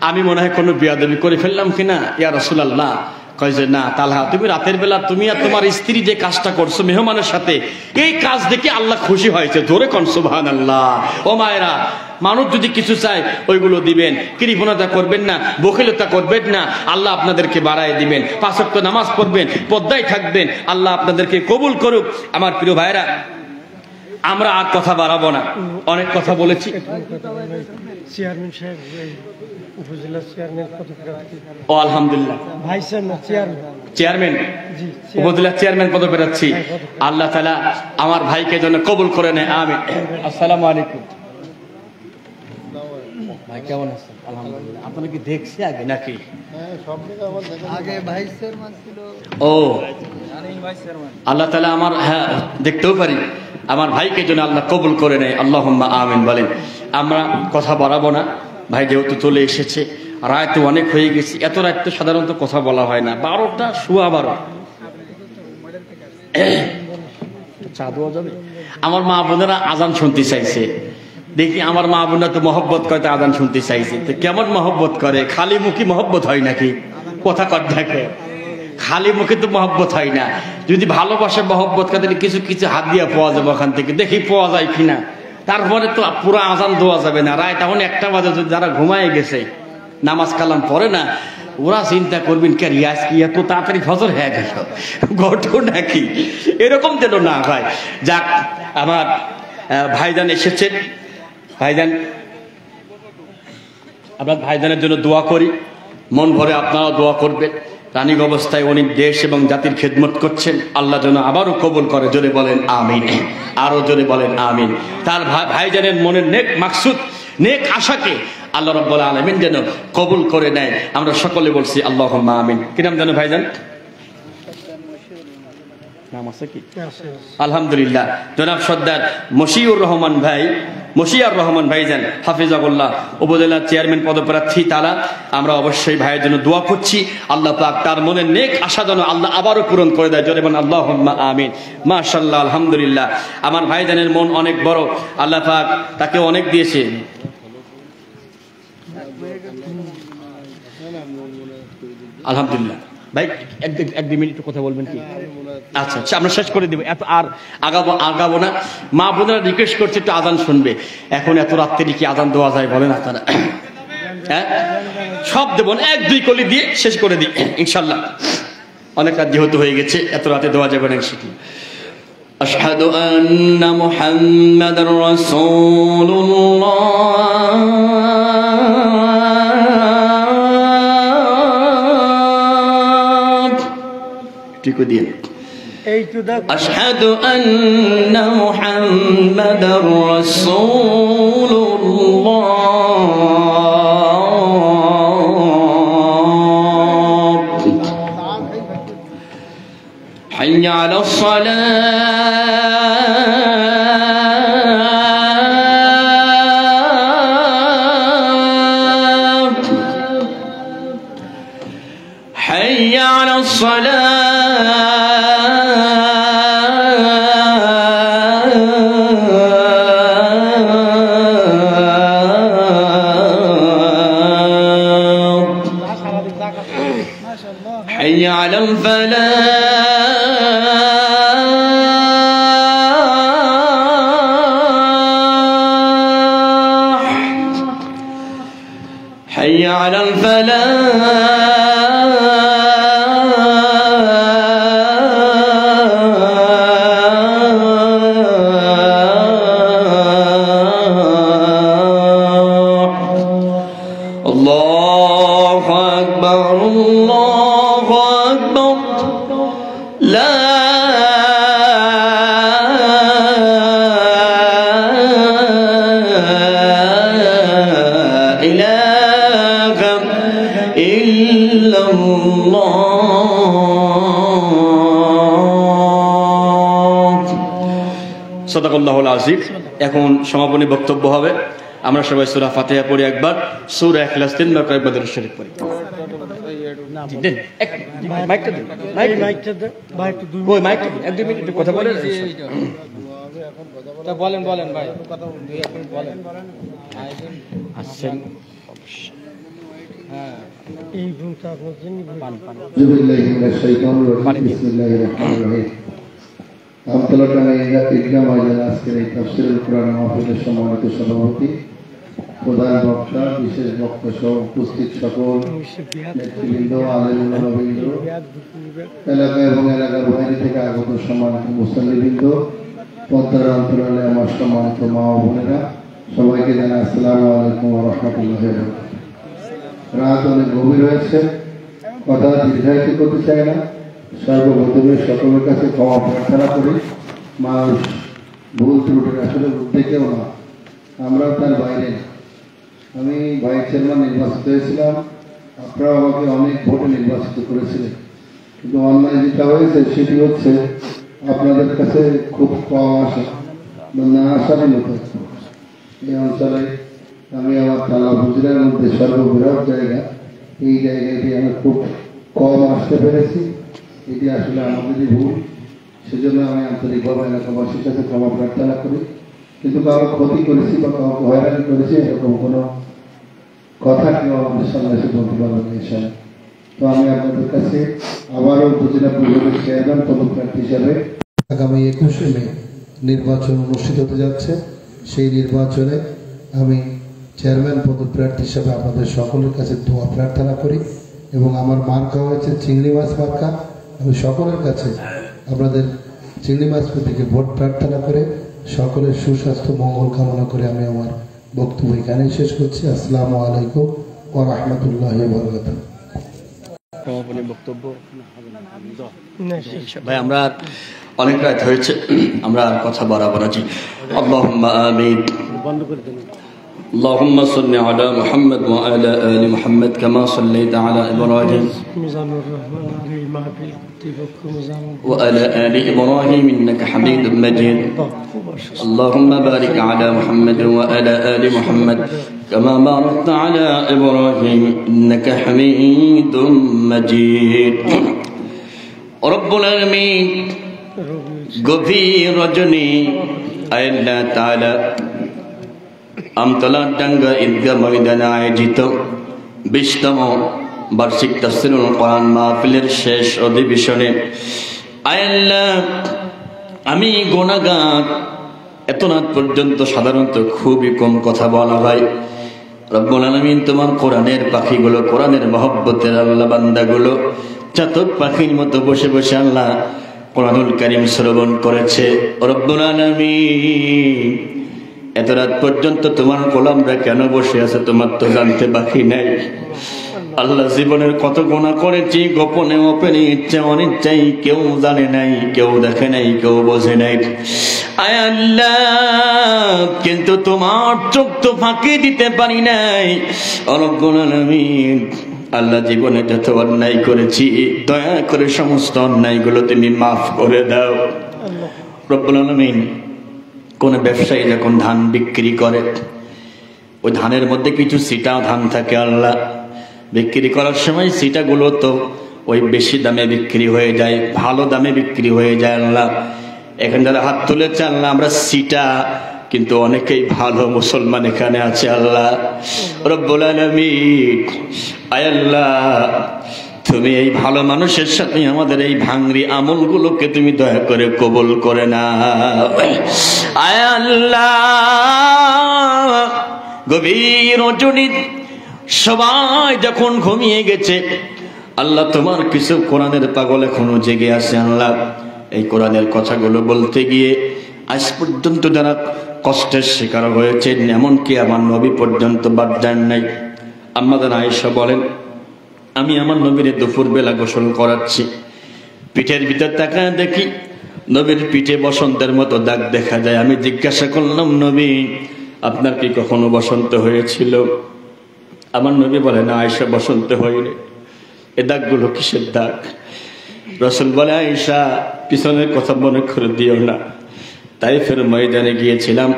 আমি মনে হয় কোনো বিয়াদবি করে ফেললাম কিনা, ইয়া রাসূলুল্লাহ। কয় যে না তালহা, তুমি রাতের বেলা তুমি আর তোমার স্ত্রী যে কাজটা করছো মেহমানের সাথে, এই কাজ দেখে আল্লাহ খুশি হয়েছে। জোরে কোন সুবহানাল্লাহ। ও মায়েরা, মানুষ যদি কিছু চায় ওইগুলো দিবেন, কৃপণতা করবেন না, বখিলতা করবেন না, আল্লাহ আপনাদেরকে বাড়ায় দিবেন। 5 ওয়াক্ত নামাজ পড়বেন, পর্দায় থাকবেন, আল্লাহ আপনাদেরকে কবুল করুক। আমার প্রিয় ভাইরা, আমরা আর কথা বাড়াবো না, অনেক কথা বলেছি। চেয়ারম্যান সাহেব, উপজেলা চেয়ারম্যান পদপ্রার্থী। ও আলহামদুলিল্লাহ, ভাইস চেয়ারম্যান উপজেলা চেয়ারম্যান পদপ্রার্থী। আল্লাহ তাআলা আমার ভাইকে যেন কবুল করে নেয়, আমিন। আসসালামু আলাইকুম। ভাই কেমন আছেন? আলহামদুলিল্লাহ। আপনারা কি দেখছি আগে নাকি? আগে ভাইস চেয়ারম্যান ছিল। ও আল্লাহ তাআলা আমার, হ্যাঁ দেখতেও পারি, আমার ভাইকে যেন আল্লাহ কবুল করে নেয়, আল্লাহুম্মা আমিন বলেন। আমরা কথা বাড়াবো না, ভাই যেহেতু চলে এসেছে, রাত তো অনেক হয়ে গেছে। এত রাত তো সাধারণত কথা বলা হয় না, 12টা সোয়া 12। চা দেওয়া যাবে? আমার মা বোনেরা আজান শুনতে চাইছে, দেখি আমার মা বোনরা তো মহব্বত করে, তো আজান শুনতে চাইছে। তো কেমন মহব্বত করে? খালি মুখী মহব্বত হয় নাকি? কথা কর দেখে, খালি মুখে তো মহব্বত হয় না। যদি ভালোবাসে মহব্বত করে, কিছু কিছু হাত দিয়ে পাওয়া যাবে ওখান থেকে, দেখি পাওয়া যায় কিনা। তারপরে তো পুরো আজান দেওয়া যাবে না, রায় তখন 1টা বাজে, যারা ঘুমায় গেছে নামাজ কালাম পড়ে না, ওরা চিন্তা করবেন কে রিয়াজ কি এত তাড়াতাড়ি ফজর হয়ে গেল, ঘটনা কি, এরকম যেন না হয়। যাক, আমার ভাইজান এসেছেন, ভাইজান আমরা ভাইজানের জন্য দোয়া করি, মন ভরে আপনারাও দোয়া করবেন। রানিক অবস্থায় উনি দেশ এবং জাতির খেদমত করছেন, আল্লাহ যেন আবারও কবুল করে, জোরে বলেন আমিন, আরো জোরে বলেন আমিন। তার ভাইজানের মনের নেক মাকসুদ, নেক আশাকে আল্লাহ রাব্বুল আলামিন যেন কবুল করে নেয়, আমরা সকলে বলছি আল্লাহুম্মা আমিন। কি নাম জানো ভাইজান? নাম আছে কি? আলহামদুলিল্লাহ, জনাব সর্দার মশিউর রহমান ভাই, মশিয়ার রহমান ভাইজান হাফিজাহুল্লাহ, উপজেলার চেয়ারম্যান পদপ্রার্থী তারা। আমরা অবশ্যই ভাইয়ের জন্য দোয়া করছি, আল্লাহ পাক তার মনের নেক আশা যেন আল্লাহ আবারও পূরণ করে দেয়, জোরে বলেন আল্লাহুম্মা আমিন। মাশাআল্লাহ, আলহামদুলিল্লাহ, আমার ভাইজানের মন অনেক বড়, আল্লাহ পাক তাকে অনেক দিয়েছে। আলহামদুলিল্লাহ ভাই, 1-2 মিনিট কথা বলবেন কি? আচ্ছা, আমরা শেষ করে দেবো, এত আর আগাবো না। মা বোনেরা রিকোয়েস্ট করছে একটু আজান শুনবে, এখন এত রাত্রে কি আজান দেওয়া যায় বলেন আপনারা? হ্যাঁ, সব দেবো না, 1-2 কলি দিয়ে শেষ করে দিই ইনশাল্লাহ। অনেক রাত যেহেতু হয়ে গেছে, এত রাতে দেওয়া যাবে না ইনশাল্লাহ। আশহাদু আন্না মুহাম্মাদার রাসূলুল্লাহ, ঠিক দিয়ে আশহাদু আন্না মুহাম্মাদার রাসূলুল্লাহ, হাইয়া আলাস সালাহ, হাইয়া আলাস সালাহ, حي على الفلاح، حي على الفلاح، الله أكبر الله أكبر، لا إله إلا الله। সাদাকাল্লাহুল আযীম। এখন সমাপনী বক্তব্য হবে, আমরা সবাই সূরা ফাতিহা পড়ি একবার, সূরা ইখলাস 3 বার কয়েকবার দরুদ শরীফ পড়ি। মাইকটা দেন, মাইকটা দেন ভাই, একটু 1-2 মিনিট কথা বলেন। বলেন ভাই, কথা 2-1 মিনিট বলেন। আসেন, হ্যাঁ, এই ভূমিকা আপনার জন্য বিসমিল্লাহির রহমানির রহিম। আমতলাটাঙ্গা ঈদগাহ ময়দানে আজকের এই তাফসীরুল কুরআন মাহফিলের সম্মানিত সভাপতি, প্রধান বক্তা, বিশেষ বক্তা সহ উপস্থিত সকল নেতৃবৃন্দ, আলেমবৃন্দ, এলাকা এবং এলাকার বাইরে থেকে আগত সম্মানিত মুসল্লিবৃন্দ, পদ্মার অন্তরালে আমার সম্মানিত মা ও বোনেরা, সবাইকে জানাই আসসালামু আলাইকুম ওয়া রাহমাতুল্লাহি ওয়া বারাকাতুহু। রাত অনেক গভীর হয়েছে, কথা দীর্ঘায়িত করতে চাই না। সর্বপ্রথমে সকলের কাছে ক্ষমা প্রার্থনা করি, মানুষ ভুল ত্রুটির আসলে উঠতে কেউ না, আমরাও তার বাইরে না। আমি ভাইস চেয়ারম্যান নির্বাচিত হয়েছিলাম, আপনারা আমাকে অনেক ভোটে নির্বাচিত করেছিলেন, কিন্তু অন্যায় যেটা হয়েছে সেটি হচ্ছে আপনাদের কাছে খুব কম আসা বা না আসারই মতো। এই অঞ্চলে আমি আমার থানা উপজেলার মধ্যে সর্ববৃহৎ জায়গা, এই জায়গাটি আমি খুব কম আসতে পেরেছি, এটি আসলে আমাদেরই ভুল। সেজন্য আমি আন্তরিকভাবে এলাকাবাসীর কাছে ক্ষমা প্রার্থনা করি। কিন্তু কারো ক্ষতি করেছি বা কাউকে হয়রানি করেছি এরকম কোনো কথা কেউ আমাদের সামনে এসে বলতে পারবেন না। তো আমি আপনাদের কাছে আবারও উপজেলা পরিষদের চেয়ারম্যান পদপ্রার্থী হিসাবে আগামী 21শে মে নির্বাচন অনুষ্ঠিত হতে যাচ্ছে, সেই নির্বাচনে আমি চেয়ারম্যান পদপ্রার্থী হিসেবে আপনাদের সকলের কাছে দোয়া প্রার্থনা করি এবং আমার মার্কা হয়েছে চিংড়ি মাছ মার্কা। আমি সকলের কাছে আপনাদের চিংড়ি মাছ প্রতীকে ভোট প্রার্থনা করে সকলের সুস্বাস্থ্য মঙ্গল কামনা করে আমি আমার বক্তব্য এখানেই শেষ করছি। আসসালামু আলাইকুম ওয়া রাহমাতুল্লাহি ওয়া বারাকাতুহু। বক্তব্য ভাই, আমরা অনেক রাত হয়েছে, আমরা আর কথা বাড়াবো না। জি, আল্লাহুম্মা আমিন। বন্ধ করে দেন। اللهم صل على محمد وعلى آل محمد كما صليت على إبراهيم وعلى آل إبراهيم إنك حميد مجيد. اللهم بارك على محمد وعلى آل محمد كما باركت على إبراهيم إنك حميد مجيد. رب العالمين গভীর রজনী আল্লাহ তাআলা আমতলা ডাঙ্গা ঈদগাহ ময়দানে আয়োজিত 20তম বার্ষিক তাফসীরুল কোরআন মাহফিলের শেষ অধিবেশনে আল্লাহ আমি গুনাহগার, এত রাত পর্যন্ত সাধারণত খুবই কম কথা বলা হয়। রব্বুল আলামিন তোমার কোরআনের পাখিগুলো, কোরআনের মহব্বতের আল্লাহ বান্দাগুলো চাতক পাখির মতো বসে বসে আল্লাহ কোরআনুল কারীম শ্রবণ করেছে। রব্বুল আলামিন এত রাত পর্যন্ত তোমার গোলামরা কেন বসে আছে তোমার তো জানতে বাকি নাই। আল্লাহ জীবনের কত গুনাহ করেছি, গোপনে ওপেনে, ইচ্ছা অনিচ্ছাই, কেউ জানে নাই, কেউ দেখে নাই, কেউ বোঝে নাই। আয় আল্লাহ, কিন্তু তোমার চোখ তো ফাঁকি দিতে পারি নাই। রব্বুল আলামিন আল্লাহ জীবনে যত অন্যায় করেছি দয়া করে সমস্ত অন্যায়গুলো তুমি মাফ করে দাও। রব্বুল আলামিন কোন ব্যবসায়ী যখন ধান বিক্রি করে, ওই ধানের মধ্যে কিছু সিটা ধান থাকে, আল্লাহ বিক্রি করার সময় সিটাগুলো তো ওই বেশি দামে বিক্রি হয়ে যায়, ভালো দামে বিক্রি হয়ে যায়। আল্লাহ এখানে যারা হাত তুলেছে আল্লাহ, আমরা সিটা কিন্তু অনেকেই ভালো মুসলমান এখানে আছে। আল্লাহ রব্বুল আলামিন, আয় আল্লাহ তুমি এই ভালো মানুষের সাথে আমাদের এই ভাঙরি আমলগুলোকে তুমি দয়া করে কবুল করে নাও। আয় আল্লাহ, গভীর রজনী সবাই যখন ঘুমিয়ে গেছে, আল্লাহ তোমার কিছু কোরআনের পাগল এখনো জেগে আছে। আল্লাহ এই কোরআনের কথাগুলো বলতে গিয়ে আজ পর্যন্ত যারা কষ্টের শিকার হয়েছে, এমনকি আমার নবী পর্যন্ত বাদ যান নাই। আমাদের আয়েশা বলেন, আমি আমার নবীর দুপুর বেলা গোসল করাচ্ছি, পিঠের ভিতর তাকায় দেখি নবীর পিঠে বসন্তের মতো দাগ দেখা যায়। আমি জিজ্ঞাসা করলাম, নবী আপনার কি কখনো বসন্ত হয়েছিল? আমার নবী বলে, না আয়েশা, বসন্ত হয়নি। এ দাগগুলো কিসের দাগ? রাসূল বলে, আয়েশা পিছনের কথা মনে করে দিও না, তাইফের ময়দানে গিয়েছিলাম,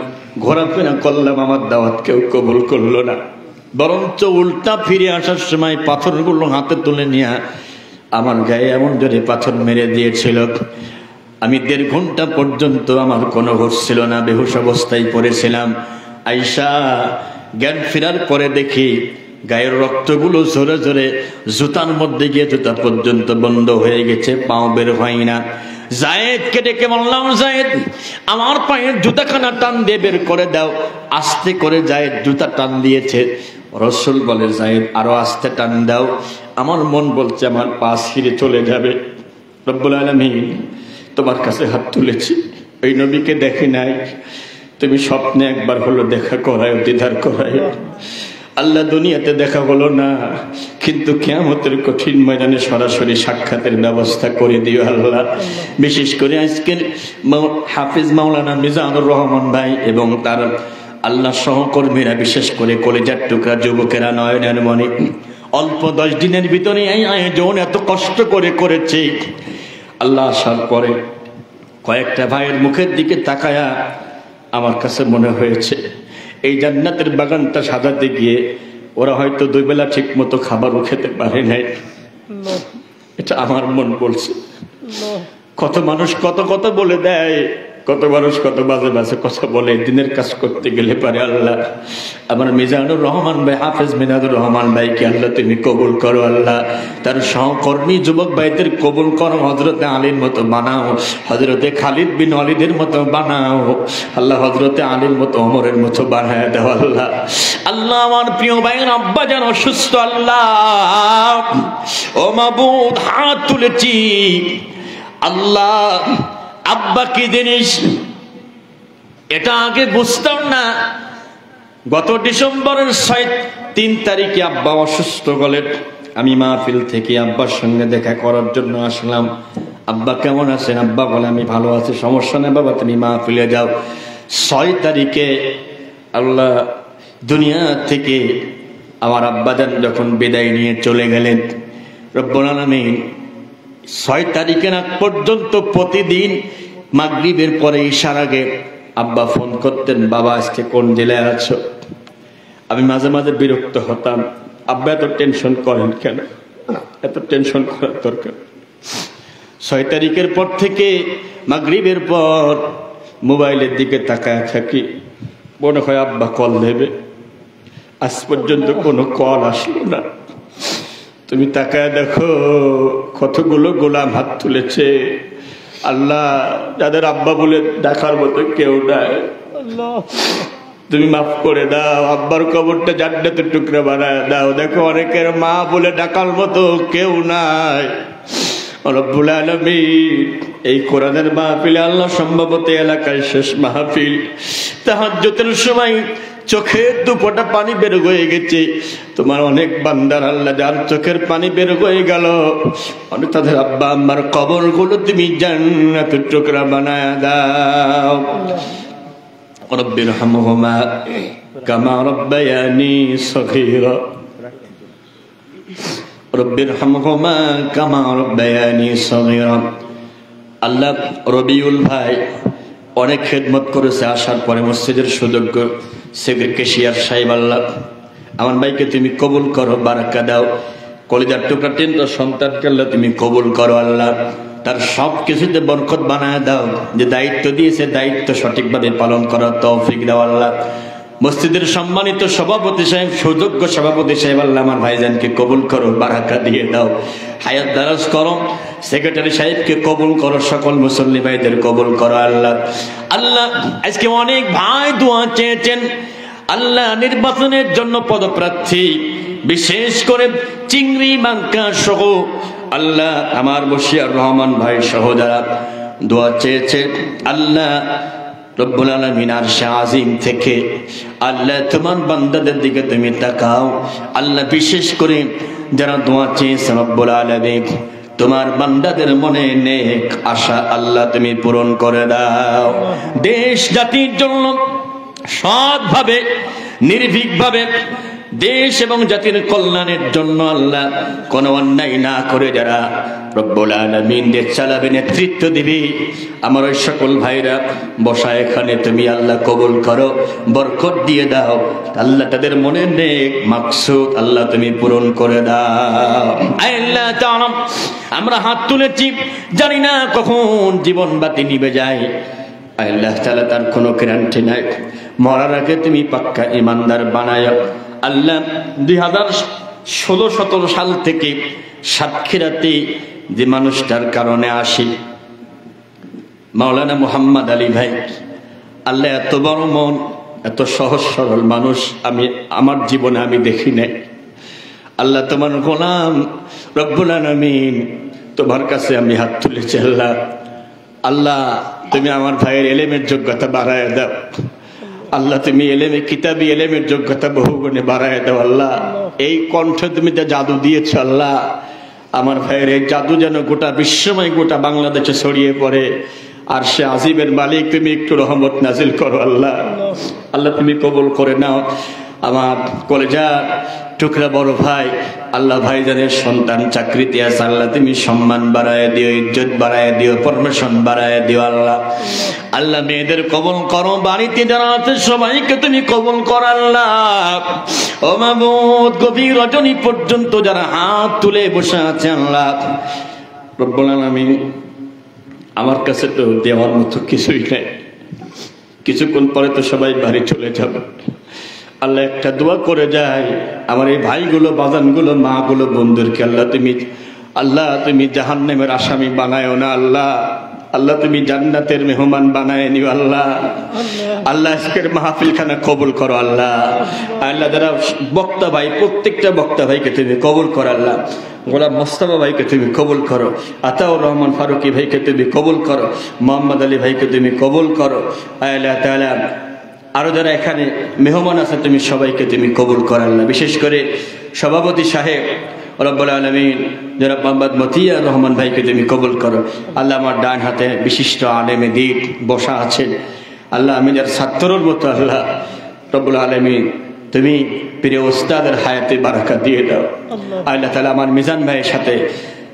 ঘোরাফেরা করলাম, আমার দাওয়াত কেউ কবুল করলো না, বরঞ্চ উল্টা ফিরে আসার সময় পাথরগুলো হাতে তুলে নিয়ে আমার গায়ে এমন জোরে পাথর মেরে দিয়েছিল, আমি 1.5 ঘন্টা পর্যন্ত আমার কোনো হুঁশ ছিল না, বেহুশ অবস্থায় পড়েছিলাম। আয়েশা জ্ঞান ফেরার পরে দেখি গায়ের রক্তগুলো জোরে জোরে জুতার মধ্যে গিয়ে জুতা পর্যন্ত বন্ধ হয়ে গেছে, পাও বের হয় না। জায়েদকে ডেকে বললাম, জায়েদ আমার পায়ের জুতাখানা টান দিয়ে বের করে দাও। আস্তে করে জায়েদ জুতা টান দিয়েছে। রাসূল বলে, জায়েদ আরো আস্তে টান দাও। আমার মন বলছে আমার পা ছিঁড়ে চলে যাবে। রব্বুল আলামিন তোমার কাছে হাত তুলেছি, ওই নবীকে দেখি নাই, তুমি স্বপ্নে একবার হলো দেখা করায়, দিদার করায়। আল্লাহ দুনিয়াতে দেখা হলো না, কিন্তু কিয়ামতের কঠিন ময়দানে সরাসরি সাক্ষাতের ব্যবস্থা করে দিও আল্লাহ। বিশেষ করে আজকের হাফিজ মাওলানা মিজানুর রহমান ভাই এবং তার আল্লাহ সহকর্মীরা, বিশেষ করে কলেজার টুকরা যুবকেরা, নয়নের মনে অল্প 10 দিনের ভিতরে এই আয়োজন এত কষ্ট করে করেছে। আল্লাহ আসার পরে কয়েকটা ভাইয়ের মুখের দিকে তাকায়া আমার কাছে মনে হয়েছে এই জান্নাতের বাগানটা সাজাতে গিয়ে ওরা হয়তো 2 বেলা ঠিক মতো খাবারও খেতে পারে নাই। এটা আমার মন বলছে। কত মানুষ কত কত বলে দেয়, কত মানুষ কত বাজে বাজে কথা বলে, দিনের কাজ করতে গেলে পারে আল্লাহ আমার মিজানুর রহমান ভাই, হাফেজ মিজানুর রহমান ভাইকে আল্লাহ তুমি কবুল করো আল্লাহ, তার সহকর্মী যুবক ভাইদের কবুল করো, হযরতে আলীর মতো বানাও, হযরতে খালিদ বিন ওয়ালিদের মতো বানাও আল্লাহ, হযরতে আলীর মতো ওমরের মতো বানায় দাও আল্লাহ। আল্লাহ আমার প্রিয় ভাইয়ের আব্বা যেন অসুস্থ আল্লাহ, ও মাবুদ হাত তুলেছি আল্লাহ, আব্বা কি জিনিস এটা আগে বুঝতাম না। গত ডিসেম্বরের 3 তারিখে আব্বা অসুস্থ হলেন, আমি মাহফিল থেকে আব্বার সঙ্গে দেখা করার জন্য আসলাম। আব্বা কেমন আছেন? আব্বা বলে আমি ভালো আছি, সমস্যা নেই বাবা তুমি মাহফিলে যাও। 6 তারিখে আল্লাহ দুনিয়া থেকে আমার আব্বাজান যখন বিদায় নিয়ে চলে গেলেন, রব্বুল আলামিন 6 তারিখের আগ পর্যন্ত প্রতিদিন মাগরিবের পরে ইশার আগে আব্বা ফোন করতেন, বাবা আজকে কোন জেলায় আছো? আমি মাঝে মাঝে বিরক্ত হতাম, আব্বা এত টেনশন করেন কেন, এত টেনশন করার দরকার। 6 তারিখের পর থেকে মাগরিবের পর মোবাইলের দিকে তাকায় থাকি, মনে হয় আব্বা কল দেবে, আজ পর্যন্ত কোনো কল আসলো না। তুমি তাকায় দেখো কতগুলো গোলাম হাত তুলেছে আল্লাহ, যাদের আব্বা বলে ডাকার মতো কেউ নাই, তুমি মাফ করে দাও, আব্বার কবরটা জান্নাতের টুকরা বানায় দাও। দেখো অনেকের মা বলে ডাকার মতো কেউ নাই। রব্বুল আলামিন এই কোরআনের মাহফিলে আল্লাহ সম্ভবত এলাকায় শেষ মাহফিল, তাহাজ্জুদের সময় চোখের দুপোটা পানি বের হয়ে গেছে, তোমার অনেক বান্দার আল্লাহ যার চোখের পানি বের হয়ে গেল, অনেক তাদের আব্বা আম্মার কবরগুলো তুমি জান্নাতের টুকরা বানায় দাও। রব্বিরহামহুমা কামা রাব্বায়ানি সগীরা, রব্বিরহামহুমা কামা রাব্বায়ানি সগীরা। আল্লাহ রবিউল ভাই অনেক খেদমত করেছে, আসার পরে মসজিদের সুযোগ্য সেক্রেটারি সাহেব, আল্লাহ আমার ভাইকে তুমি কবুল করো, বারাকা দাও, কলিজার টুকরা 3টা সন্তানকে আল্লাহ তুমি কবুল করো আল্লাহ, তার সব কিছুতে বরকত বানায় দাও, যে দায়িত্ব দিয়েছে দায়িত্ব সঠিকভাবে পালন করার তৌফিক দাও আল্লাহ। মসজিদের সম্মানিত সভাপতি সাহেব, সুযোগ্য সভাপতি সাহেব, আল্লাহ আমার ভাইজানকে কবুল করো, বারাকা দিয়ে দাও, হায়াত দারাজ করো, সেক্রেটারি সাহেবকে কবুল করো, সকল মুসল্লি ভাইদের কবুল করো আল্লাহ। আল্লাহ আজকে অনেক ভাই দোয়া চেয়েছেন আল্লাহ, নির্বাচনের জন্য পদপ্রার্থী, বিশেষ করে চিংড়ি মাঙ্কা সহ আল্লাহ আমার বশির রহমান ভাই সহ যারা দোয়া চেয়েছে আল্লাহ রব্বুল আলামিন আরশে আজিম থেকে আল্লাহ তোমার বান্দাদের দিকে তুমি তাকাও আল্লাহ, বিশেষ করে যারা দোয়া চেয়েছে রব্বুল আলামিন তোমার বান্দাদের মনে নেক আশা আল্লাহ তুমি পূরণ করে দাও। দেশ জাতির জন্য সৎভাবে নির্ভীকভাবে দেশ এবং জাতির কল্যাণের জন্য আল্লাহ কোন অন্যায় না করে যারা রব্বুল আলামিন দেশ চালাবে, নেতৃত্ব দিবি, আমার ওই সকল ভাইরা বসা এখানে তুমি আল্লাহ কবুল করো, বরকত দিয়ে দাও আল্লাহ, তাদের মনে নেক মাকসুদ আল্লাহ তুমি পূরণ করে দাও। আল্লাহ তাআলা আমরা হাত তুলেছি, জানি না কখন জীবন বাতি নিভে যায়, আল্লাহ তাআলা তার কোনো গ্যারান্টি নাই, মরার আগে তুমি পাক্কা ইমানদার বানায় আল্লাহ। 2016-17 সাল থেকে সাতক্ষীরাতে যে মানুষটার কারণে আসি, মাওলানা মুহাম্মদ আলী ভাই, আল্লাহ এত বড় মন, এত সহজ সরল মানুষ আমি আমার জীবনে আমি দেখি নাই। আল্লাহ তোমার গোলাম রব্বুল আলামিন তোমার কাছে আমি হাত তুলেছি আল্লাহ, আল্লাহ তুমি আমার ভাইয়ের এলেমের যোগ্যতা বাড়ায় দাও আল্লাহ, তুমি এলেমে কিতাবি এলেমের যোগ্যতা বহুগুণে বাড়ায় দাও আল্লাহ। এই কণ্ঠে তুমি যা জাদু দিয়েছ আল্লাহ, আমার ভাইয়ের এই জাদু যেন গোটা বিশ্বময় গোটা বাংলাদেশে ছড়িয়ে পড়ে, আর সে আজিমের মালিক তুমি একটু রহমত নাজিল করো আল্লাহ। আল্লাহ তুমি কবুল করে নাও আমার কলেজা টুকরা বড় ভাই, আল্লাহ ভাইজানের সন্তান চাকরিতে আছে আল্লাহ তুমি সম্মান বাড়ায় দিও, ইজ্জত বাড়ায় দিও, প্রমোশন বাড়ায় দিও আল্লাহ। আল্লাহ মেয়েদের কবুল করো, বাড়িতে যারা আছে সবাইকে তুমি কবুল করো আল্লাহ। ও মাবুদ গভীর রজনী পর্যন্ত যারা হাত তুলে বসে আছে আল্লাহ রব্বুল আলামিন, আমার কাছে তো দেওয়ার মতো কিছুই নাই, কিছুক্ষণ পরে তো সবাই বাড়ি চলে যাবে। আল্লাহ একটা দোয়া করে যায়, আমার এই ভাইগুলো, বাজানগুলো, মাগুলো, বন্ধুরকে আল্লাহ তুমি জাহান্নামের আসামি বানায়ও না আল্লাহ। আল্লাহ তুমি জান্নাতের মেহমান বানায় নিও আল্লাহ। আল্লাহ আজকের মাহফিল খানা কবুল করো আল্লাহ। আল্লাহ যারা বক্তা ভাই, প্রত্যেকটা বক্তা ভাইকে তুমি কবুল করো আল্লাহ। গোলাম মোস্তফা ভাইকে তুমি কবুল করো, আতাউর রহমান ফারুকি ভাইকে তুমি কবুল করো, মোহাম্মদ আলী ভাইকে তুমি কবুল করো। আল্লাহ তাআলা আরো যারা এখানে মেহমান আছে তুমি সবাইকে তুমি কবুল করো আল্লাহ। বিশেষ করে সভাপতি সাহেব রব্বুল আলামিন যারা মোহাম্মদ মতিয়ার রহমান ভাইকে তুমি কবুল করো আল্লাহ। আমার ডান হাতে বিশিষ্ট আলেমে দিক বসা আছেন আল্লাহ, আমি যার ছাত্রর মতো আল্লাহ রব্বুল আলামিন তুমি প্রিয় ওস্তাদের হায়াতে বারাকা দিয়ে দাও আল্লাহ তাআলা। আমার মিজান ভাইয়ের সাথে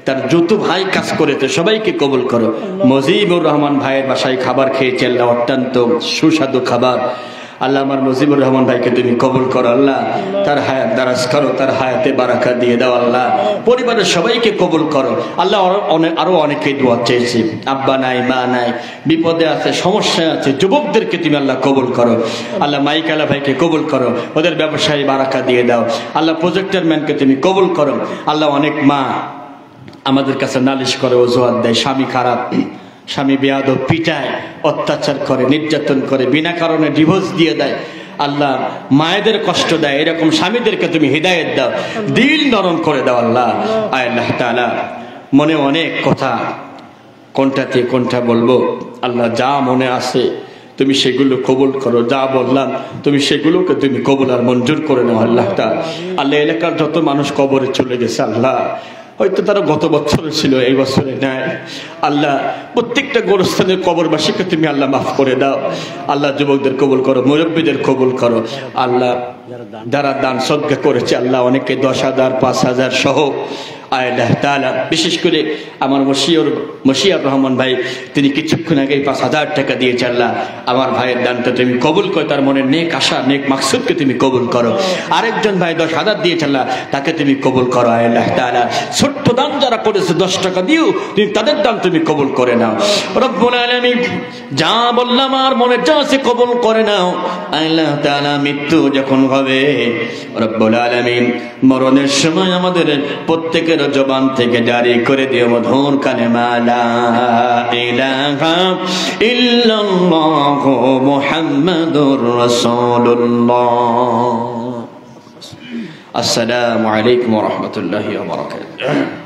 তার যত ভাই কাজ করেছে সবাইকে কবুল করো। মজিবুর রহমান ভাইয়ের বাসায় খাবার খেয়েছে আল্লাহ, অত্যন্ত সুস্বাদু খাবার আল্লাহ। আমার মজিবুর রহমান ভাইকে তুমি কবুল করো আল্লাহ, তার হায়াত দারাজ করো, তার হায়াতে বারাকা দিয়ে দাও আল্লাহ। পরিবারের সবাইকে কবুল করো আল্লাহ। আরো অনেকে দোয়া চেয়েছে, আব্বা নাই, মা নাই, বিপদে আছে, সমস্যায় আছে, যুবকদেরকে তুমি আল্লাহ কবুল করো আল্লাহ। মাইকালা ভাইকে কবুল করো, ওদের ব্যবসায় বারাকা দিয়ে দাও আল্লাহ। প্রজেক্টর ম্যানকে তুমি কবুল করো আল্লাহ। অনেক মা আমাদের কাছে নালিশ করে, অজুহাত দেয়, স্বামী খারাপ, স্বামী বেয়াদব, পিটায়, অত্যাচার করে, নির্যাতন করে, বিনা কারণে ডিভোর্স দিয়ে দেয় আল্লাহ। মায়েদের কষ্ট দেয়, এরকম স্বামীদেরকে তুমি হিদায়েত দাও, দিল নরম করে দাও আল্লাহ। আল্লাহ তাআলা মনে অনেক কথা, কোনটাতে কোনটা বলবো আল্লাহ, যা মনে আসে তুমি সেগুলো কবুল করো, যা বললাম তুমি সেগুলোকে তুমি কবুল আর মঞ্জুর করে নাও আল্লাহ তাআলা। আল্লাহ এলাকার যত মানুষ কবরে চলে গেছে আল্লাহ, হয়তো তারা গত বছরে ছিল, এই বছরে নাই আল্লাহ, প্রত্যেকটা গোরস্থানের কবরবাসীকে তুমি আল্লাহ মাফ করে দাও আল্লাহ। যুবকদের কবুল করো, মুরব্বীদের কবুল করো আল্লাহ। যারা দান সদকা করেছে আল্লাহ, অনেকে 10,000 5,000 সহ আল্লাহ তাআলা। বিশেষ করে আমার মশিয়ার রহমান ভাই, তিনি কিছুক্ষণ আগে 5,000 টাকা দিয়েছে আল্লাহ। আমার ভাইয়ের দানটা তুমি কবুল করো, তার মনে নেক আশা, নেক মাকসুদকে তুমি কবুল করো। আরেকজন ভাই 10,000 দিয়েছে আল্লাহ, তাকে তুমি কবুল করো আল্লাহ তাআলা। ছোট্ট দান যারা করেছে 10 টাকা দিও, তুমি তাদের দান তুমি কবুল করে নাও রব্বুল আলামিন। যা বললাম আর মনে যা আছে কবুল করে নাও আল্লাহ তাআলা। মৃত্যু যখন হবে রব্বুল আলামিন, মরণের সময় আমাদের প্রত্যেকের জবান থেকে জারি করে দিও মধুর কালেমা লা ইলাহা ইল্লাল্লাহু মুহাম্মাদুর রাসূলুল্লাহ। আসসালামু আলাইকুম ওয়া রাহমাতুল্লাহি ওয়া বারাকাতুহু।